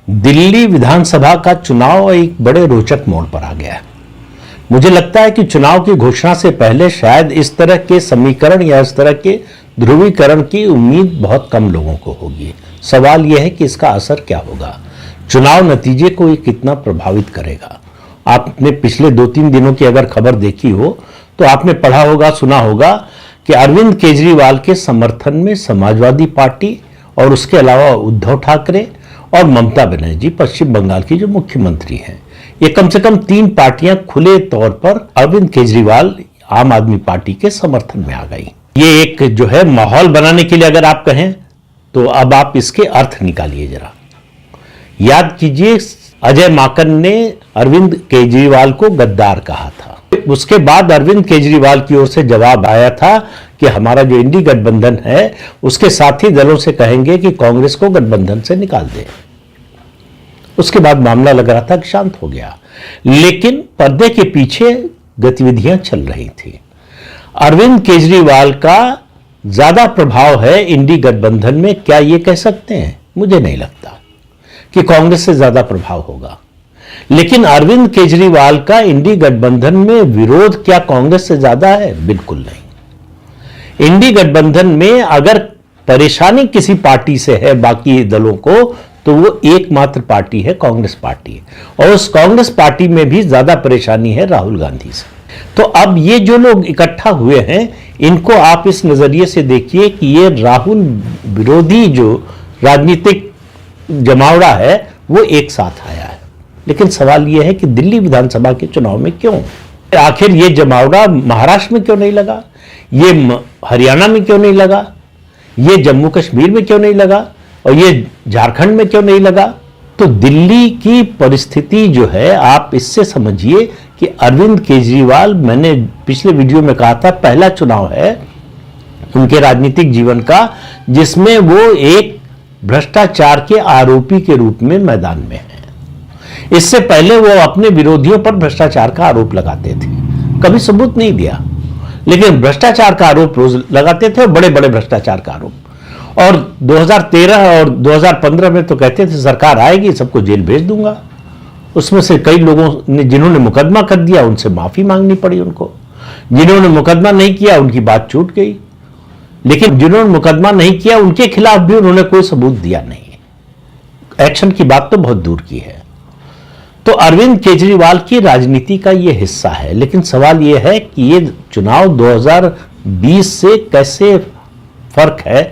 दिल्ली विधानसभा का चुनाव एक बड़े रोचक मोड़ पर आ गया है। मुझे लगता है कि चुनाव की घोषणा से पहले शायद इस तरह के समीकरण या इस तरह के ध्रुवीकरण की उम्मीद बहुत कम लोगों को होगी। सवाल यह है कि इसका असर क्या होगा, चुनाव नतीजे को ये कितना प्रभावित करेगा। आपने पिछले 2-3 दिनों की अगर खबर देखी हो तो आपने पढ़ा होगा, सुना होगा कि अरविंद केजरीवाल के समर्थन में समाजवादी पार्टी और उसके अलावा उद्धव ठाकरे और ममता बनर्जी पश्चिम बंगाल की जो मुख्यमंत्री हैं, ये कम से कम 3 पार्टियां खुले तौर पर अरविंद केजरीवाल आम आदमी पार्टी के समर्थन में आ गई। ये एक जो है माहौल बनाने के लिए अगर आप कहें तो अब आप इसके अर्थ निकालिए जरा। याद कीजिए, अजय माकन ने अरविंद केजरीवाल को गद्दार कहा था। उसके बाद अरविंद केजरीवाल की ओर से जवाब आया था कि हमारा जो इंडी गठबंधन है उसके साथी दलों से कहेंगे कि कांग्रेस को गठबंधन से निकाल दे। उसके बाद मामला लग रहा था कि शांत हो गया, लेकिन पर्दे के पीछे गतिविधियां चल रही थी। अरविंद केजरीवाल का ज्यादा प्रभाव है इंडी गठबंधन में, क्या ये कह सकते हैं? मुझे नहीं लगता कि कांग्रेस से ज्यादा प्रभाव होगा। लेकिन अरविंद केजरीवाल का इंडी गठबंधन में विरोध क्या कांग्रेस से ज्यादा है? बिल्कुल नहीं। इंडी गठबंधन में अगर परेशानी किसी पार्टी से है बाकी दलों को, तो वो एकमात्र पार्टी है कांग्रेस पार्टी, और उस कांग्रेस पार्टी में भी ज्यादा परेशानी है राहुल गांधी से। तो अब ये जो लोग इकट्ठा हुए हैं, इनको आप इस नजरिए से देखिए कि ये राहुल विरोधी जो राजनीतिक जमावड़ा है वो एक साथ आया है। लेकिन सवाल यह है कि दिल्ली विधानसभा के चुनाव में क्यों? आखिर ये जमावड़ा महाराष्ट्र में क्यों नहीं लगा, ये हरियाणा में क्यों नहीं लगा, ये जम्मू कश्मीर में क्यों नहीं लगा, और ये झारखंड में क्यों नहीं लगा? तो दिल्ली की परिस्थिति जो है, आप इससे समझिए कि अरविंद केजरीवाल, मैंने पिछले वीडियो में कहा था, पहला चुनाव है उनके राजनीतिक जीवन का जिसमें वो एक भ्रष्टाचार के आरोपी के रूप में मैदान में है। इससे पहले वो अपने विरोधियों पर भ्रष्टाचार का आरोप लगाते थे, कभी सबूत नहीं दिया, लेकिन भ्रष्टाचार का आरोप रोज लगाते थे, बड़े बड़े भ्रष्टाचार का आरोप। और 2013 और 2015 में तो कहते थे सरकार आएगी सबको जेल भेज दूंगा। उसमें से कई लोगों ने, जिन्होंने मुकदमा कर दिया, उनसे माफी मांगनी पड़ी उनको। जिन्होंने मुकदमा नहीं किया उनकी बात छूट गई, लेकिन जिन्होंने मुकदमा नहीं किया उनके खिलाफ भी उन्होंने कोई सबूत दिया नहीं। एक्शन की बात तो बहुत दूर की है। तो अरविंद केजरीवाल की राजनीति का यह हिस्सा है। लेकिन सवाल यह है कि ये चुनाव 2020 से कैसे फर्क है